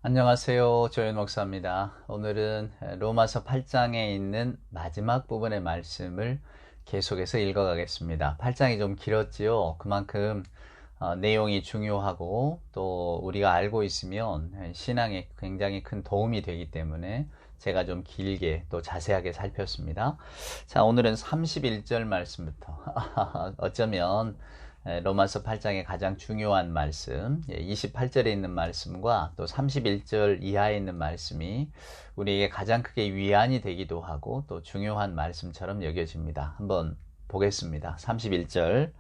안녕하세요. 조현 목사입니다. 오늘은 로마서 8장에 있는 마지막 부분의 말씀을 계속해서 읽어가겠습니다. 8장이 좀 길었지요. 그만큼 내용이 중요하고 또 우리가 알고 있으면 신앙에 굉장히 큰 도움이 되기 때문에 제가 좀 길게 또 자세하게 살폈습니다. 자, 오늘은 31절 말씀부터 어쩌면 로마서 8장의 가장 중요한 말씀, 28절에 있는 말씀과 또 31절 이하에 있는 말씀이 우리에게 가장 크게 위안이 되기도 하고 또 중요한 말씀처럼 여겨집니다. 한번 보겠습니다. 31절.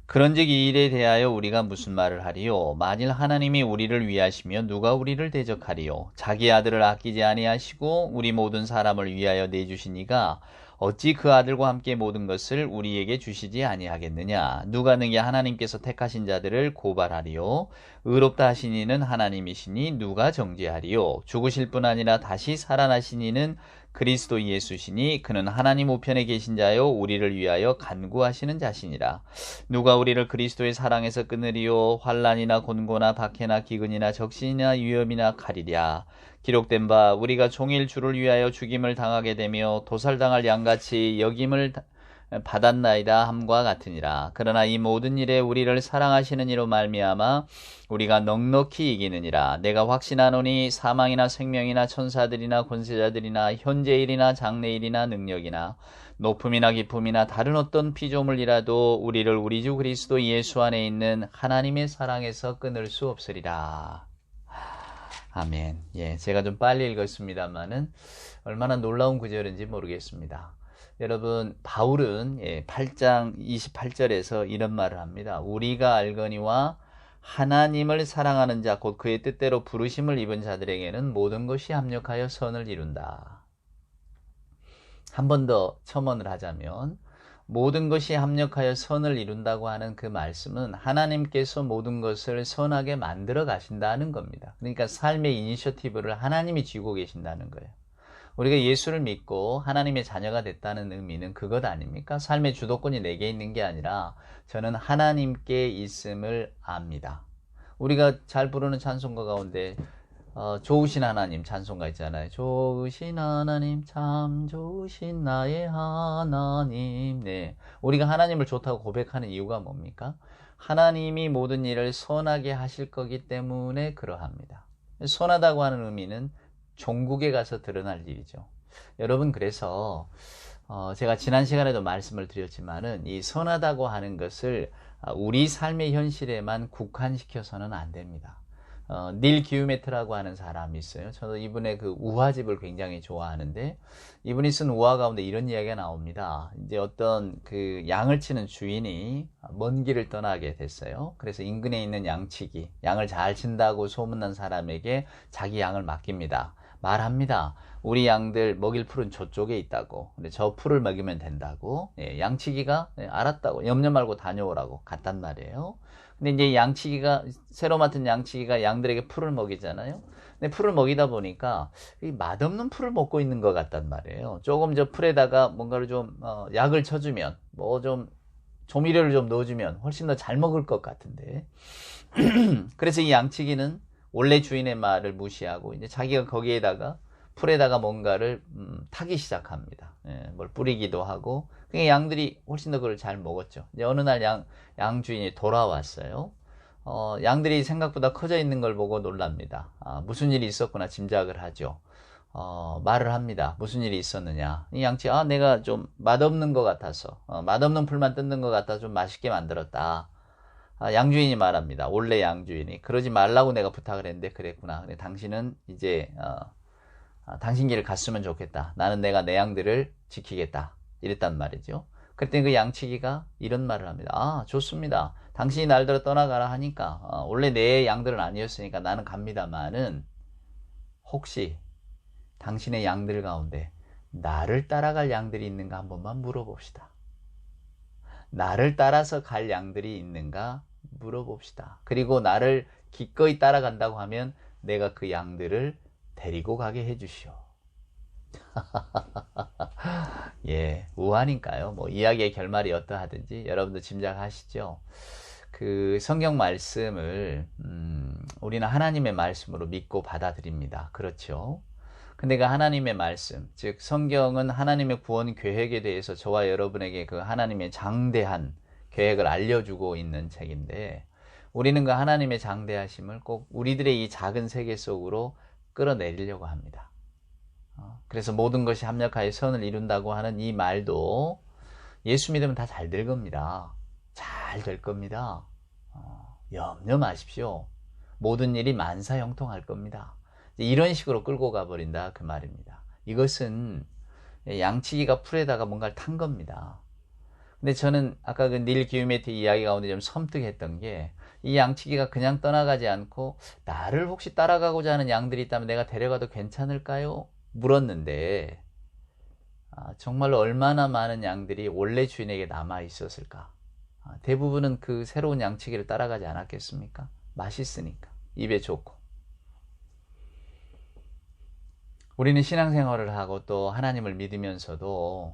그런즉 이 일에 대하여 우리가 무슨 말을 하리요? 만일 하나님이 우리를 위하시면 누가 우리를 대적하리요? 자기 아들을 아끼지 아니하시고 우리 모든 사람을 위하여 내주신 이가 어찌 그 아들과 함께 모든 것을 우리에게 주시지 아니하겠느냐? 누가 능히 하나님께서 택하신 자들을 고발하리요? 의롭다 하신 이는 하나님이시니 누가 정죄하리요? 죽으실 뿐 아니라 다시 살아나신 이는 그리스도 예수시니 그는 하나님 우편에 계신 자요 우리를 위하여 간구하시는 자시니라. 누가 우리를 그리스도의 사랑에서 끊으리요? 환난이나 곤고나 박해나 기근이나 적신이나 위험이나 칼이랴. 기록된 바 우리가 종일 주를 위하여 죽임을 당하게 되며 도살당할 양같이 여김을 받았나이다 함과 같으니라. 그러나 이 모든 일에 우리를 사랑하시는 이로 말미암아 우리가 넉넉히 이기느니라. 내가 확신하노니 사망이나 생명이나 천사들이나 권세자들이나 현재일이나 장래일이나 능력이나 높음이나 깊음이나 다른 어떤 피조물이라도 우리를 우리 주 그리스도 예수 안에 있는 하나님의 사랑에서 끊을 수 없으리라. 아멘. 제가 좀 빨리 읽었습니다만은 얼마나 놀라운 구절인지 모르겠습니다. 여러분, 바울은 8장 28절에서 이런 말을 합니다. 우리가 알거니와 하나님을 사랑하는 자, 곧 그의 뜻대로 부르심을 입은 자들에게는 모든 것이 합력하여 선을 이룬다. 한 번 더 첨언을 하자면 모든 것이 합력하여 선을 이룬다고 하는 그 말씀은 하나님께서 모든 것을 선하게 만들어 가신다는 겁니다. 그러니까 삶의 이니셔티브를 하나님이 쥐고 계신다는 거예요. 우리가 예수를 믿고 하나님의 자녀가 됐다는 의미는 그것 아닙니까? 삶의 주도권이 내게 있는 게 아니라 저는 하나님께 있음을 압니다. 우리가 잘 부르는 찬송가 가운데 좋으신 하나님 찬송가 있잖아요. 좋으신 하나님, 참 좋으신 나의 하나님. 우리가 하나님을 좋다고 고백하는 이유가 뭡니까? 하나님이 모든 일을 선하게 하실 거기 때문에 그러합니다. 선하다고 하는 의미는 종국에 가서 드러날 일이죠. 여러분, 그래서 제가 지난 시간에도 말씀을 드렸지만은 이 선하다고 하는 것을 우리 삶의 현실에만 국한시켜서는 안 됩니다. 닐 기우메트라고 하는 사람이 있어요. 저도 이분의 그 우화집을 굉장히 좋아하는데 이분이 쓴 우화 가운데 이런 이야기가 나옵니다. 이제 어떤 그 양을 치는 주인이 먼 길을 떠나게 됐어요. 그래서 인근에 있는 양치기, 양을 잘 친다고 소문난 사람에게 자기 양을 맡깁니다. 말합니다. 우리 양들 먹일 풀은 저쪽에 있다고. 근데 저 풀을 먹이면 된다고. 양치기가 알았다고. 염려 말고 다녀오라고 갔단 말이에요. 근데 이제 양치기가 새로 맡은 양치기가 양들에게 풀을 먹이잖아요. 근데 풀을 먹이다 보니까 이 맛없는 풀을 먹고 있는 것 같단 말이에요. 조금 저 풀에다가 뭔가를 좀 약을 쳐주면 뭐 좀 조미료를 좀 넣어주면 훨씬 더 잘 먹을 것 같은데. 그래서 이 양치기는 원래 주인의 말을 무시하고 이제 자기가 거기에다가 풀에다가 뭔가를 타기 시작합니다. 뭘 뿌리기도 하고. 그러니까 양들이 훨씬 더 그걸 잘 먹었죠. 이제 어느 날 양 주인이 돌아왔어요. 양들이 생각보다 커져 있는 걸 보고 놀랍니다. 무슨 일이 있었구나 짐작을 하죠. 말을 합니다. 무슨 일이 있었느냐. 이 양치, 내가 좀 맛없는 것 같아서, 맛없는 풀만 뜯는 것 같아서 좀 맛있게 만들었다. 양주인이 말합니다. 원래 양주인이. 그러지 말라고 내가 부탁을 했는데 그랬구나. 근데 당신은 이제 당신 길을 갔으면 좋겠다. 나는 내가 내 양들을 지키겠다. 이랬단 말이죠. 그랬더니 그 양치기가 이런 말을 합니다. 좋습니다. 당신이 날들어 떠나가라 하니까 원래 내 양들은 아니었으니까 나는 갑니다만은 혹시 당신의 양들 가운데 나를 따라갈 양들이 있는가 한 번만 물어봅시다. 나를 따라서 갈 양들이 있는가 물어봅시다. 그리고 나를 기꺼이 따라간다고 하면 내가 그 양들을 데리고 가게 해주시오. 우화니까요. 뭐 이야기의 결말이 어떠하든지 여러분도 짐작하시죠. 그 성경 말씀을 우리는 하나님의 말씀으로 믿고 받아들입니다. 그렇죠? 근데 그 하나님의 말씀, 즉 성경은 하나님의 구원 계획에 대해서 저와 여러분에게 그 하나님의 장대한 계획을 알려주고 있는 책인데, 우리는 그 하나님의 장대하심을 꼭 우리들의 이 작은 세계 속으로 끌어내리려고 합니다. 그래서 모든 것이 합력하여 선을 이룬다고 하는 이 말도 예수 믿으면 다 잘 될 겁니다. 잘 될 겁니다. 염려 마십시오. 모든 일이 만사형통할 겁니다. 이런 식으로 끌고 가버린다 그 말입니다. 이것은 양치기가 풀에다가 뭔가를 탄 겁니다. 근데 저는 아까 그 닐 기우메트 이야기 가운데 좀 섬뜩했던 게, 이 양치기가 그냥 떠나가지 않고 나를 혹시 따라가고자 하는 양들이 있다면 내가 데려가도 괜찮을까요? 물었는데 정말로 얼마나 많은 양들이 원래 주인에게 남아 있었을까? 대부분은 그 새로운 양치기를 따라가지 않았겠습니까? 맛있으니까, 입에 좋고. 우리는 신앙생활을 하고 또 하나님을 믿으면서도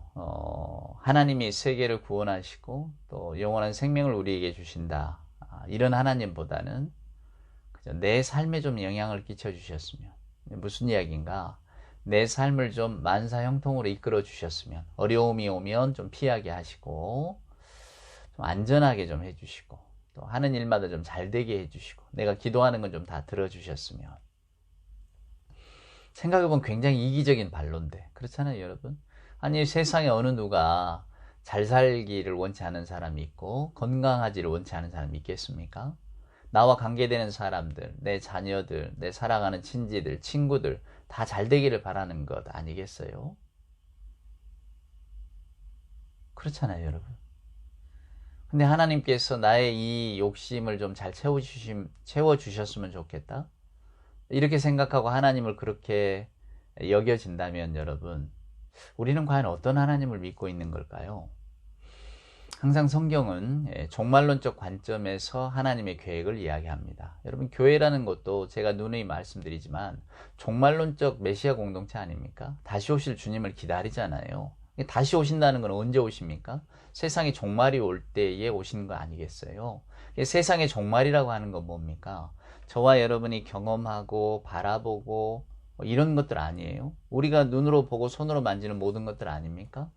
하나님이 세계를 구원하시고 또 영원한 생명을 우리에게 주신다, 이런 하나님보다는 그저 내 삶에 좀 영향을 끼쳐 주셨으면, 무슨 이야기인가? 내 삶을 좀 만사형통으로 이끌어 주셨으면, 어려움이 오면 좀 피하게 하시고 좀 안전하게 좀 해주시고 또 하는 일마다 좀 잘되게 해주시고 내가 기도하는 건 좀 다 들어주셨으면. 생각해보면 굉장히 이기적인 반론데 그렇잖아요, 여러분. 아니, 세상에 어느 누가 잘 살기를 원치 않은 사람이 있고 건강하지를 원치 않은 사람이 있겠습니까? 나와 관계되는 사람들, 내 자녀들, 내 사랑하는 친지들, 친구들 다 잘 되기를 바라는 것 아니겠어요? 그렇잖아요, 여러분. 근데 하나님께서 나의 이 욕심을 좀 잘 채워주셨으면 좋겠다, 이렇게 생각하고 하나님을 그렇게 여겨진다면 여러분, 우리는 과연 어떤 하나님을 믿고 있는 걸까요? 항상 성경은 종말론적 관점에서 하나님의 계획을 이야기합니다. 여러분, 교회라는 것도 제가 누누이 말씀드리지만 종말론적 메시아 공동체 아닙니까? 다시 오실 주님을 기다리잖아요. 다시 오신다는 건 언제 오십니까? 세상의 종말이 올 때에 오시는 거 아니겠어요? 세상의 종말이라고 하는 건 뭡니까? 저와 여러분이 경험하고 바라보고 이런 것들 아니에요? 우리가 눈으로 보고 손으로 만지는 모든 것들 아닙니까?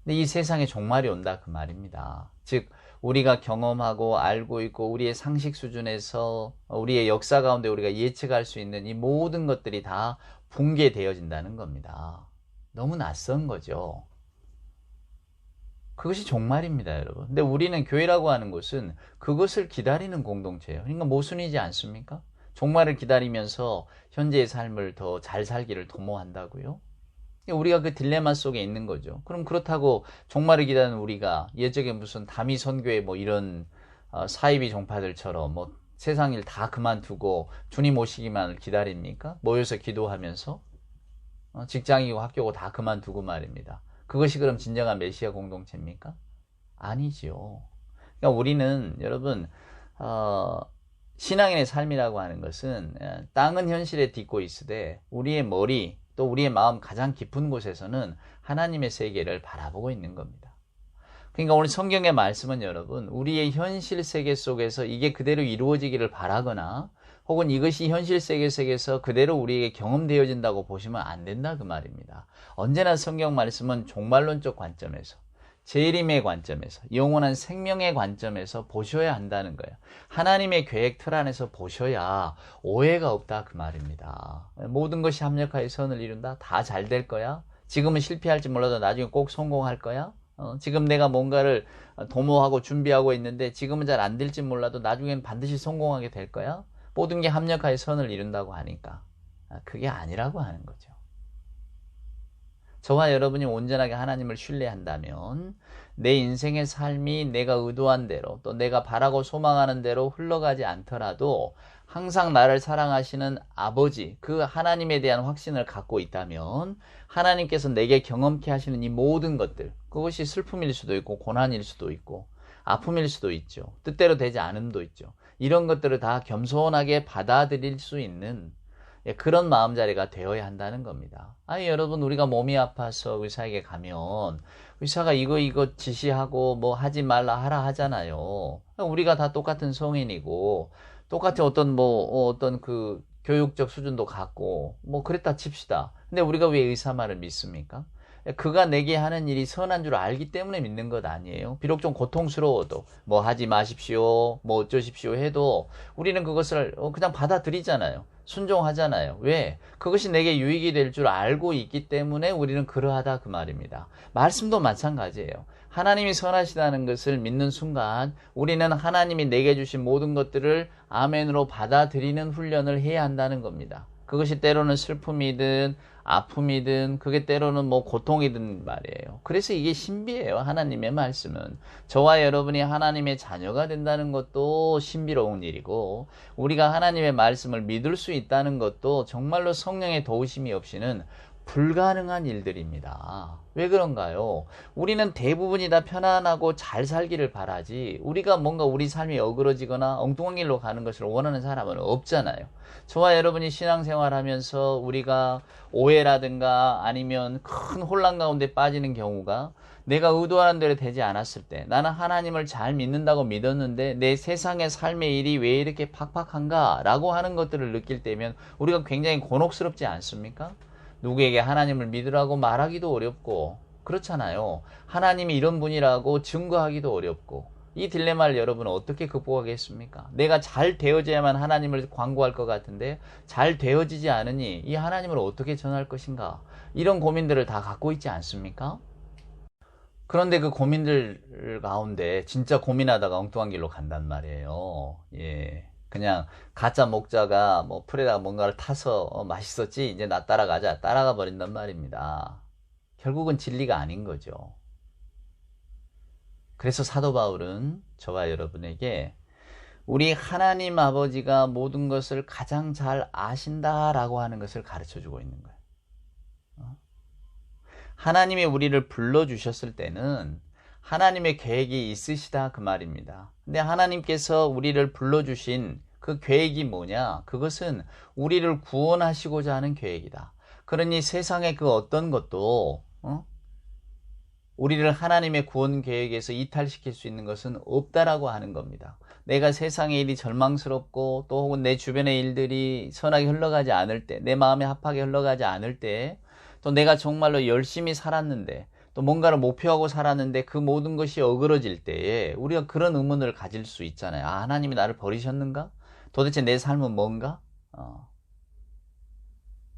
근데 이 세상에 종말이 온다 그 말입니다. 즉 우리가 경험하고 알고 있고 우리의 상식 수준에서 우리의 역사 가운데 우리가 예측할 수 있는 이 모든 것들이 다 붕괴되어진다는 겁니다. 너무 낯선 거죠. 그것이 종말입니다, 여러분. 근데 우리는 교회라고 하는 것은 그것을 기다리는 공동체예요. 그러니까 모순이지 않습니까? 종말을 기다리면서 현재의 삶을 더 잘 살기를 도모한다고요? 우리가 그 딜레마 속에 있는 거죠. 그럼 그렇다고 종말을 기다리는 우리가 예적에 무슨 다미 선교회 뭐 이런 사이비 종파들처럼 뭐 세상 일 다 그만두고 주님 오시기만을 기다립니까? 모여서 기도하면서 직장이고 학교고 다 그만두고 말입니다. 그것이 그럼 진정한 메시아 공동체입니까? 아니죠. 그러니까 우리는 여러분 신앙인의 삶이라고 하는 것은 땅은 현실에 딛고 있으되 우리의 머리 또 우리의 마음 가장 깊은 곳에서는 하나님의 세계를 바라보고 있는 겁니다. 그러니까 오늘 성경의 말씀은 여러분 우리의 현실 세계 속에서 이게 그대로 이루어지기를 바라거나 혹은 이것이 현실 세계 속에서 그대로 우리에게 경험되어진다고 보시면 안 된다 그 말입니다. 언제나 성경 말씀은 종말론적 관점에서, 재림의 관점에서, 영원한 생명의 관점에서 보셔야 한다는 거예요. 하나님의 계획 틀 안에서 보셔야 오해가 없다 그 말입니다. 모든 것이 합력하여 선을 이룬다. 다 잘 될 거야. 지금은 실패할지 몰라도 나중에 꼭 성공할 거야. 지금 내가 뭔가를 도모하고 준비하고 있는데 지금은 잘 안 될지 몰라도 나중에는 반드시 성공하게 될 거야. 모든 게 합력하여 선을 이룬다고 하니까 그게 아니라고 하는 거죠. 저와 여러분이 온전하게 하나님을 신뢰한다면 내 인생의 삶이 내가 의도한 대로 또 내가 바라고 소망하는 대로 흘러가지 않더라도 항상 나를 사랑하시는 아버지, 그 하나님에 대한 확신을 갖고 있다면 하나님께서 내게 경험케 하시는 이 모든 것들, 그것이 슬픔일 수도 있고 고난일 수도 있고 아픔일 수도 있죠. 뜻대로 되지 않음도 있죠. 이런 것들을 다 겸손하게 받아들일 수 있는 예, 그런 마음자리가 되어야 한다는 겁니다. 아니, 여러분, 우리가 몸이 아파서 의사에게 가면 의사가 이거 지시하고 뭐 하지 말라 하라 하잖아요. 우리가 다 똑같은 성인이고 똑같은 어떤 그 교육적 수준도 같고 뭐 그랬다 칩시다. 근데 우리가 왜 의사 말을 믿습니까? 그가 내게 하는 일이 선한 줄 알기 때문에 믿는 것 아니에요. 비록 좀 고통스러워도 뭐 하지 마십시오, 뭐 어쩌십시오 해도 우리는 그것을 그냥 받아들이잖아요. 순종하잖아요. 왜? 그것이 내게 유익이 될 줄 알고 있기 때문에 우리는 그러하다 그 말입니다. 말씀도 마찬가지예요. 하나님이 선하시다는 것을 믿는 순간 우리는 하나님이 내게 주신 모든 것들을 아멘으로 받아들이는 훈련을 해야 한다는 겁니다. 그것이 때로는 슬픔이든 아픔이든 그게 때로는 뭐 고통이든 말이에요. 그래서 이게 신비해요. 하나님의 말씀은. 저와 여러분이 하나님의 자녀가 된다는 것도 신비로운 일이고 우리가 하나님의 말씀을 믿을 수 있다는 것도 정말로 성령의 도우심이 없이는 불가능한 일들입니다. 왜 그런가요? 우리는 대부분이 다 편안하고 잘 살기를 바라지 우리가 뭔가 우리 삶이 어그러지거나 엉뚱한 길로 가는 것을 원하는 사람은 없잖아요. 저와 여러분이 신앙생활하면서 우리가 오해라든가 아니면 큰 혼란 가운데 빠지는 경우가 내가 의도하는 대로 되지 않았을 때 나는 하나님을 잘 믿는다고 믿었는데 내 세상의 삶의 일이 왜 이렇게 팍팍한가 라고 하는 것들을 느낄 때면 우리가 굉장히 곤혹스럽지 않습니까? 누구에게 하나님을 믿으라고 말하기도 어렵고 그렇잖아요. 하나님이 이런 분이라고 증거하기도 어렵고 이 딜레마를 여러분은 어떻게 극복하겠습니까? 내가 잘 되어져야만 하나님을 광고할 것 같은데 잘 되어지지 않으니 이 하나님을 어떻게 전할 것인가? 이런 고민들을 다 갖고 있지 않습니까? 그런데 그 고민들 가운데 진짜 고민하다가 엉뚱한 길로 간단 말이에요. 예. 그냥 가짜 목자가 뭐 풀에다가 뭔가를 타서 맛있었지 이제 나 따라가자 따라가 버린단 말입니다. 결국은 진리가 아닌 거죠. 그래서 사도 바울은 저와 여러분에게 우리 하나님 아버지가 모든 것을 가장 잘 아신다라고 하는 것을 가르쳐 주고 있는 거예요. 하나님이 우리를 불러주셨을 때는 하나님의 계획이 있으시다 그 말입니다. 근데 하나님께서 우리를 불러주신 그 계획이 뭐냐? 그것은 우리를 구원하시고자 하는 계획이다. 그러니 세상의 그 어떤 것도 우리를 하나님의 구원 계획에서 이탈시킬 수 있는 것은 없다라고 하는 겁니다. 내가 세상의 일이 절망스럽고 또 혹은 내 주변의 일들이 선하게 흘러가지 않을 때, 내 마음에 합하게 흘러가지 않을 때, 또 내가 정말로 열심히 살았는데 또 뭔가를 목표하고 살았는데 그 모든 것이 어그러질 때에 우리가 그런 의문을 가질 수 있잖아요. 아, 하나님이 나를 버리셨는가? 도대체 내 삶은 뭔가?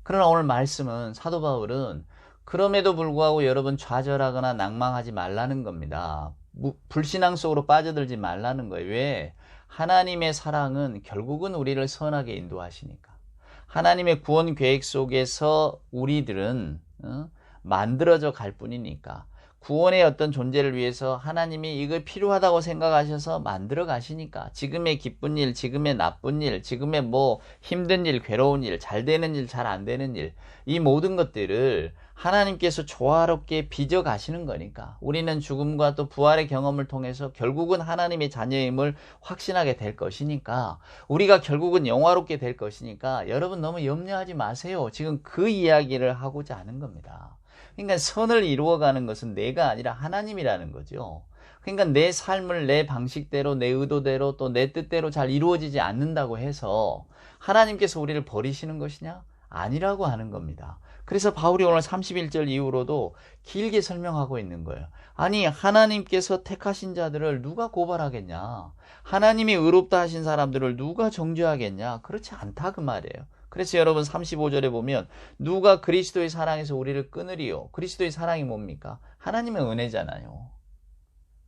그러나 오늘 말씀은 사도 바울은 그럼에도 불구하고 여러분 좌절하거나 낭망하지 말라는 겁니다. 불신앙 속으로 빠져들지 말라는 거예요. 왜? 하나님의 사랑은 결국은 우리를 선하게 인도하시니까. 하나님의 구원 계획 속에서 우리들은 만들어져 갈 뿐이니까 구원의 어떤 존재를 위해서 하나님이 이거 필요하다고 생각하셔서 만들어 가시니까 지금의 기쁜 일, 지금의 나쁜 일, 지금의 뭐 힘든 일, 괴로운 일, 잘 되는 일, 잘 안 되는 일, 이 모든 것들을 하나님께서 조화롭게 빚어 가시는 거니까 우리는 죽음과 또 부활의 경험을 통해서 결국은 하나님의 자녀임을 확신하게 될 것이니까 우리가 결국은 영화롭게 될 것이니까 여러분 너무 염려하지 마세요. 지금 그 이야기를 하고자 하는 겁니다. 그러니까 선을 이루어가는 것은 내가 아니라 하나님이라는 거죠. 그러니까 내 삶을 내 방식대로 내 의도대로 또 내 뜻대로 잘 이루어지지 않는다고 해서 하나님께서 우리를 버리시는 것이냐? 아니라고 하는 겁니다. 그래서 바울이 오늘 31절 이후로도 길게 설명하고 있는 거예요. 아니 하나님께서 택하신 자들을 누가 고발하겠냐? 하나님이 의롭다 하신 사람들을 누가 정죄하겠냐? 그렇지 않다 그 말이에요. 그래서 여러분 35절에 보면 누가 그리스도의 사랑에서 우리를 끊으리요? 그리스도의 사랑이 뭡니까? 하나님의 은혜잖아요.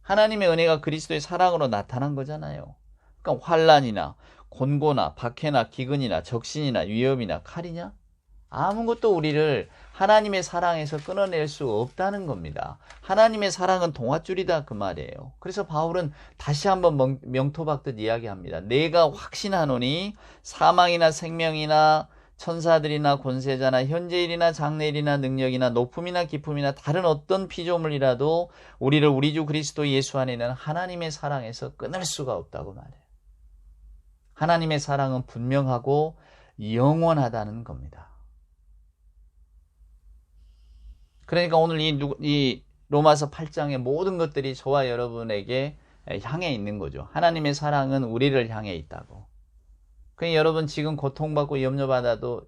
하나님의 은혜가 그리스도의 사랑으로 나타난 거잖아요. 그러니까 환난이나 곤고나 박해나 기근이나 적신이나 위협이나 칼이냐? 아무것도 우리를 하나님의 사랑에서 끊어낼 수 없다는 겁니다. 하나님의 사랑은 동아줄이다 그 말이에요. 그래서 바울은 다시 한번 명토박듯 이야기합니다. 내가 확신하노니 사망이나 생명이나 천사들이나 권세자나 현재일이나 장래일이나 능력이나 높음이나 깊음이나 다른 어떤 피조물이라도 우리를 우리 주 그리스도 예수 안에 있는 하나님의 사랑에서 끊을 수가 없다고 말해요. 하나님의 사랑은 분명하고 영원하다는 겁니다. 그러니까 오늘 이 로마서 8장의 모든 것들이 저와 여러분에게 향해 있는 거죠. 하나님의 사랑은 우리를 향해 있다고. 그러니까 여러분 지금 고통받고 염려받아도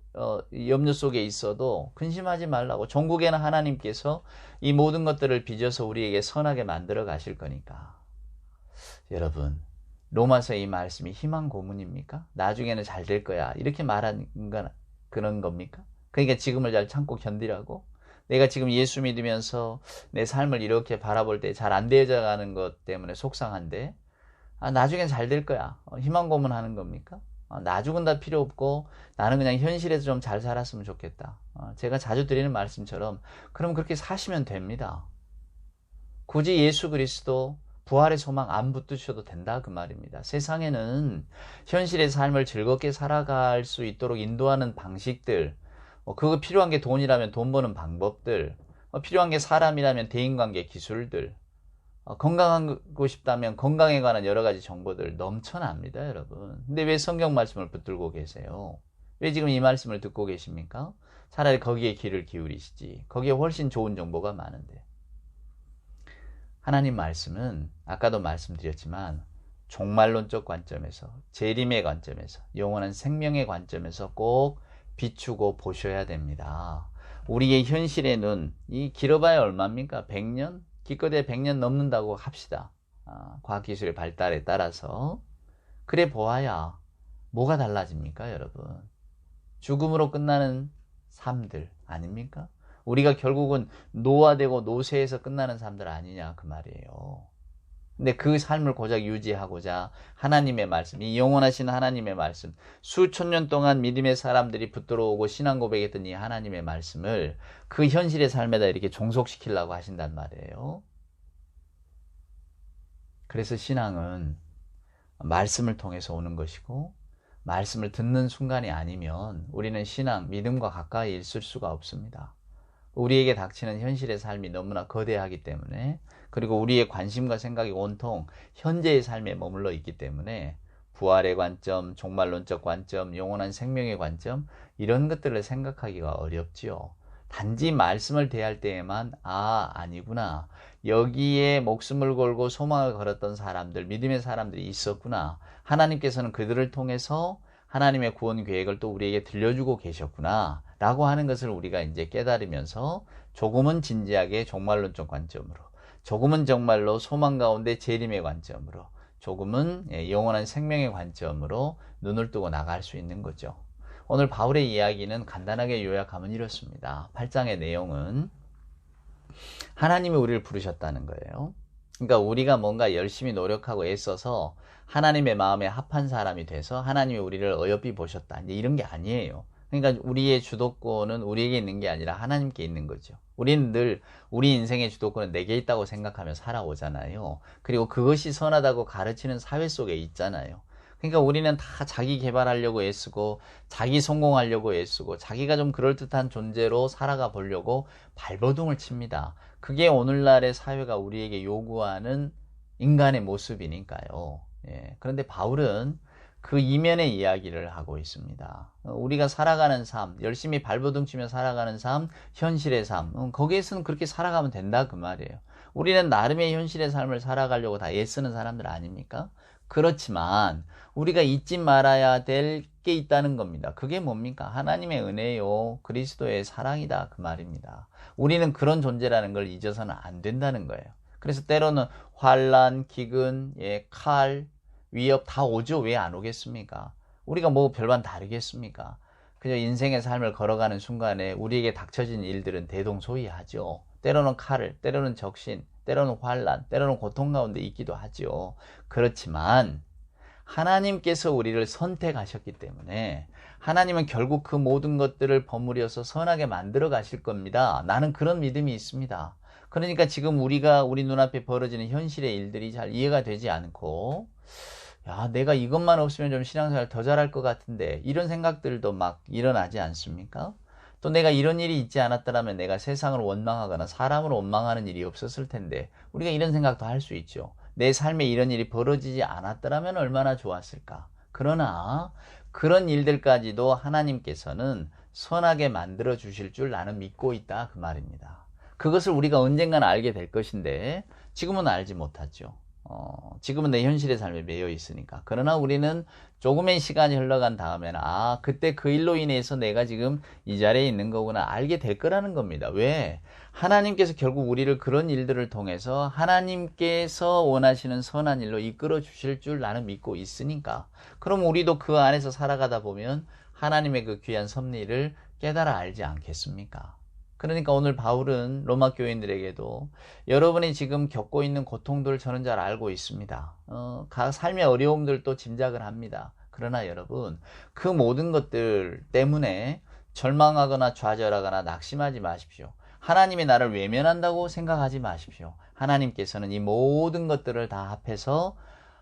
염려 속에 있어도 근심하지 말라고. 종국에는 하나님께서 이 모든 것들을 빚어서 우리에게 선하게 만들어 가실 거니까. 여러분, 로마서의 이 말씀이 희망 고문입니까? 나중에는 잘 될 거야, 이렇게 말하는 건 그런 겁니까? 그러니까 지금을 잘 참고 견디라고? 내가 지금 예수 믿으면서 내 삶을 이렇게 바라볼 때 잘 안 되어져 가는 것 때문에 속상한데, 나중엔 잘 될 거야, 희망 고문하는 겁니까? 나 죽은 다 필요 없고 나는 그냥 현실에서 좀 잘 살았으면 좋겠다. 제가 자주 드리는 말씀처럼 그럼 그렇게 사시면 됩니다. 굳이 예수 그리스도 부활의 소망 안 붙드셔도 된다, 그 말입니다. 세상에는 현실의 삶을 즐겁게 살아갈 수 있도록 인도하는 방식들, 그거 필요한 게 돈이라면 돈 버는 방법들, 필요한 게 사람이라면 대인관계 기술들, 건강하고 싶다면 건강에 관한 여러 가지 정보들 넘쳐납니다, 여러분. 근데 왜 성경 말씀을 붙들고 계세요? 왜 지금 이 말씀을 듣고 계십니까? 차라리 거기에 귀를 기울이시지. 거기에 훨씬 좋은 정보가 많은데. 하나님 말씀은 아까도 말씀드렸지만 종말론적 관점에서, 재림의 관점에서, 영원한 생명의 관점에서 꼭 비추고 보셔야 됩니다. 우리의 현실의 눈, 이 길어봐야 얼마입니까? 100년? 기껏해 100년 넘는다고 합시다. 과학기술의 발달에 따라서. 그래 보아야 뭐가 달라집니까, 여러분? 죽음으로 끝나는 삶들 아닙니까? 우리가 결국은 노화되고 노쇠해서 끝나는 삶들 아니냐, 그 말이에요. 근데 그 삶을 고작 유지하고자 하나님의 말씀, 이 영원하신 하나님의 말씀, 수천 년 동안 믿음의 사람들이 붙들어오고 신앙 고백했던 이 하나님의 말씀을 그 현실의 삶에다 이렇게 종속시키려고 하신단 말이에요. 그래서 신앙은 말씀을 통해서 오는 것이고, 말씀을 듣는 순간이 아니면 우리는 신앙, 믿음과 가까이 있을 수가 없습니다. 우리에게 닥치는 현실의 삶이 너무나 거대하기 때문에, 그리고 우리의 관심과 생각이 온통 현재의 삶에 머물러 있기 때문에 부활의 관점, 종말론적 관점, 영원한 생명의 관점, 이런 것들을 생각하기가 어렵지요. 단지 말씀을 대할 때에만 아니구나, 여기에 목숨을 걸고 소망을 걸었던 사람들, 믿음의 사람들이 있었구나, 하나님께서는 그들을 통해서 하나님의 구원 계획을 또 우리에게 들려주고 계셨구나 라고 하는 것을 우리가 이제 깨달으면서 조금은 진지하게 종말론적 관점으로, 조금은 정말로 소망 가운데 재림의 관점으로, 조금은 영원한 생명의 관점으로 눈을 뜨고 나갈 수 있는 거죠. 오늘 바울의 이야기는 간단하게 요약하면 이렇습니다. 8장의 내용은 하나님이 우리를 부르셨다는 거예요. 그러니까 우리가 뭔가 열심히 노력하고 애써서 하나님의 마음에 합한 사람이 돼서 하나님이 우리를 어여삐 보셨다, 이제 이런 게 아니에요. 그러니까 우리의 주도권은 우리에게 있는 게 아니라 하나님께 있는 거죠. 우리는 늘 우리 인생의 주도권은 내게 있다고 생각하며 살아오잖아요. 그리고 그것이 선하다고 가르치는 사회 속에 있잖아요. 그러니까 우리는 다 자기 개발하려고 애쓰고, 자기 성공하려고 애쓰고, 자기가 좀 그럴듯한 존재로 살아가 보려고 발버둥을 칩니다. 그게 오늘날의 사회가 우리에게 요구하는 인간의 모습이니까요. 그런데 바울은 그 이면의 이야기를 하고 있습니다. 우리가 살아가는 삶, 열심히 발버둥 치며 살아가는 삶, 현실의 삶, 거기에서는 그렇게 살아가면 된다, 그 말이에요. 우리는 나름의 현실의 삶을 살아가려고 다 애쓰는 사람들 아닙니까? 그렇지만 우리가 잊지 말아야 될 게 있다는 겁니다. 그게 뭡니까? 하나님의 은혜요, 그리스도의 사랑이다, 그 말입니다. 우리는 그런 존재라는 걸 잊어서는 안 된다는 거예요. 그래서 때로는 환난, 기근, 칼, 위협 다 오죠. 왜 안 오겠습니까? 우리가 뭐 별반 다르겠습니까? 그저 인생의 삶을 걸어가는 순간에 우리에게 닥쳐진 일들은 대동소이하죠. 때로는 칼을, 때로는 적신, 때로는 환난, 때로는 고통 가운데 있기도 하죠. 그렇지만 하나님께서 우리를 선택하셨기 때문에 하나님은 결국 그 모든 것들을 버무려서 선하게 만들어 가실 겁니다. 나는 그런 믿음이 있습니다. 그러니까 지금 우리 눈앞에 벌어지는 현실의 일들이 잘 이해가 되지 않고, 야, 내가 이것만 없으면 좀 신앙생활 더 잘할 것 같은데, 이런 생각들도 막 일어나지 않습니까? 또 내가 이런 일이 있지 않았더라면 내가 세상을 원망하거나 사람을 원망하는 일이 없었을 텐데, 우리가 이런 생각도 할 수 있죠. 내 삶에 이런 일이 벌어지지 않았더라면 얼마나 좋았을까. 그러나 그런 일들까지도 하나님께서는 선하게 만들어 주실 줄 나는 믿고 있다, 그 말입니다. 그것을 우리가 언젠가는 알게 될 것인데 지금은 알지 못하죠. 지금은 내 현실의 삶에 매여 있으니까. 그러나 우리는 조금의 시간이 흘러간 다음에는 그때 그 일로 인해서 내가 지금 이 자리에 있는 거구나 알게 될 거라는 겁니다. 왜? 하나님께서 결국 우리를 그런 일들을 통해서 하나님께서 원하시는 선한 일로 이끌어 주실 줄 나는 믿고 있으니까. 그럼 우리도 그 안에서 살아가다 보면 하나님의 그 귀한 섭리를 깨달아 알지 않겠습니까? 그러니까 오늘 바울은 로마 교인들에게도 여러분이 지금 겪고 있는 고통들을 저는 잘 알고 있습니다. 삶의 어려움들도 짐작을 합니다. 그러나 여러분, 그 모든 것들 때문에 절망하거나 좌절하거나 낙심하지 마십시오. 하나님이 나를 외면한다고 생각하지 마십시오. 하나님께서는 이 모든 것들을 다 합해서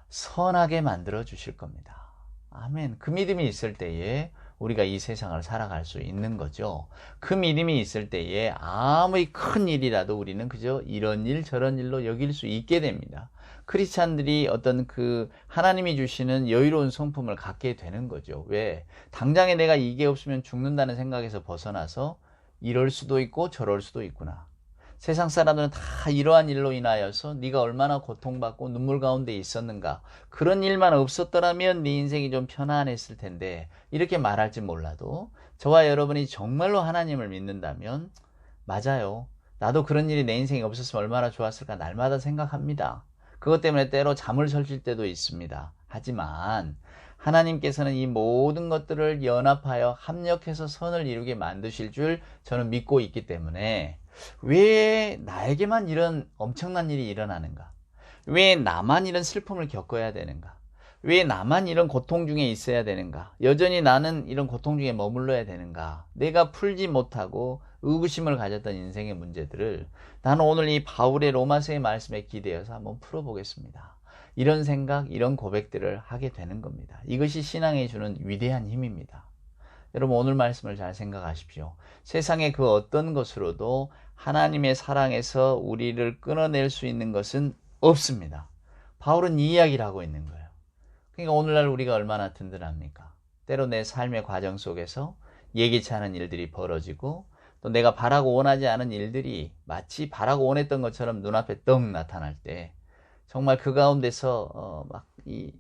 선하게 만들어 주실 겁니다. 아멘. 그 믿음이 있을 때에 우리가 이 세상을 살아갈 수 있는 거죠. 그 믿음이 있을 때에 아무리 큰 일이라도 우리는 그저 이런 일 저런 일로 여길 수 있게 됩니다. 크리스찬들이 어떤 그 하나님이 주시는 여유로운 성품을 갖게 되는 거죠. 왜? 당장에 내가 이게 없으면 죽는다는 생각에서 벗어나서 이럴 수도 있고 저럴 수도 있구나. 세상 사람들은 다 이러한 일로 인하여서 네가 얼마나 고통받고 눈물 가운데 있었는가. 그런 일만 없었더라면 네 인생이 좀 편안했을 텐데 이렇게 말할지 몰라도 저와 여러분이 정말로 하나님을 믿는다면 맞아요. 나도 그런 일이 내 인생에 없었으면 얼마나 좋았을까 날마다 생각합니다. 그것 때문에 때로 잠을 설칠 때도 있습니다. 하지만 하나님께서는 이 모든 것들을 연합하여 합력해서 선을 이루게 만드실 줄 저는 믿고 있기 때문에 왜 나에게만 이런 엄청난 일이 일어나는가? 왜 나만 이런 슬픔을 겪어야 되는가? 왜 나만 이런 고통 중에 있어야 되는가? 여전히 나는 이런 고통 중에 머물러야 되는가? 내가 풀지 못하고 의구심을 가졌던 인생의 문제들을 나는 오늘 이 바울의 로마서의 말씀에 기대어서 한번 풀어보겠습니다. 이런 생각, 이런 고백들을 하게 되는 겁니다. 이것이 신앙에 주는 위대한 힘입니다. 여러분 오늘 말씀을 잘 생각하십시오. 세상의 그 어떤 것으로도 하나님의 사랑에서 우리를 끊어낼 수 있는 것은 없습니다. 바울은 이 이야기를 하고 있는 거예요. 그러니까 오늘날 우리가 얼마나 든든합니까? 때로 내 삶의 과정 속에서 예기치 않은 일들이 벌어지고 또 내가 바라고 원하지 않은 일들이 마치 바라고 원했던 것처럼 눈앞에 떡 나타날 때 정말 그 가운데서 막 이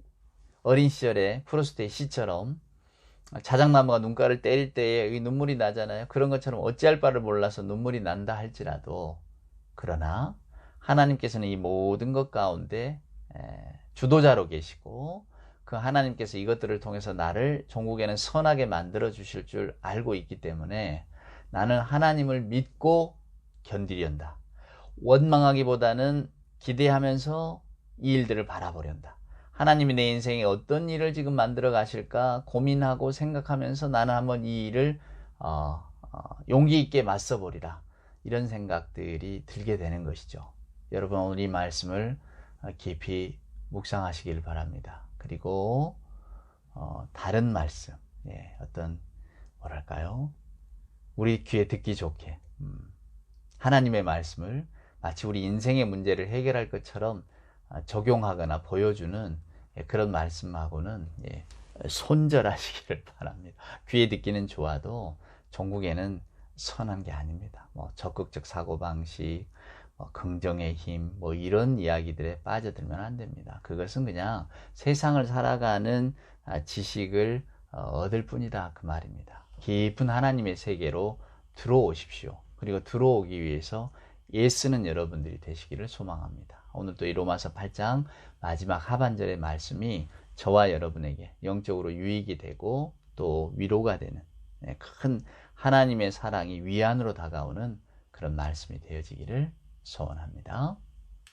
어린 시절에 프루스트의 시처럼 자작나무가 눈가를 때릴 때에 눈물이 나잖아요. 그런 것처럼 어찌할 바를 몰라서 눈물이 난다 할지라도 그러나 하나님께서는 이 모든 것 가운데 주도자로 계시고 그 하나님께서 이것들을 통해서 나를 종국에는 선하게 만들어 주실 줄 알고 있기 때문에 나는 하나님을 믿고 견디련다. 원망하기보다는 기대하면서 이 일들을 바라보련다. 하나님이 내 인생에 어떤 일을 지금 만들어 가실까 고민하고 생각하면서 나는 한번 이 일을 용기 있게 맞서 보리라. 이런 생각들이 들게 되는 것이죠. 여러분 오늘 이 말씀을 깊이 묵상하시길 바랍니다. 그리고 다른 말씀, 어떤 뭐랄까요? 우리 귀에 듣기 좋게 하나님의 말씀을 마치 우리 인생의 문제를 해결할 것처럼 적용하거나 보여주는 그런 말씀하고는 손절하시기를 바랍니다. 귀에 듣기는 좋아도 종국에는 선한 게 아닙니다. 적극적 사고방식, 긍정의 힘, 이런 이야기들에 빠져들면 안 됩니다. 그것은 그냥 세상을 살아가는 지식을 얻을 뿐이다 그 말입니다. 깊은 하나님의 세계로 들어오십시오. 그리고 들어오기 위해서 애쓰는 여러분들이 되시기를 소망합니다. 오늘 또 이 로마서 8장 마지막 하반절의 말씀이 저와 여러분에게 영적으로 유익이 되고 또 위로가 되는 큰 하나님의 사랑이 위안으로 다가오는 그런 말씀이 되어지기를 소원합니다.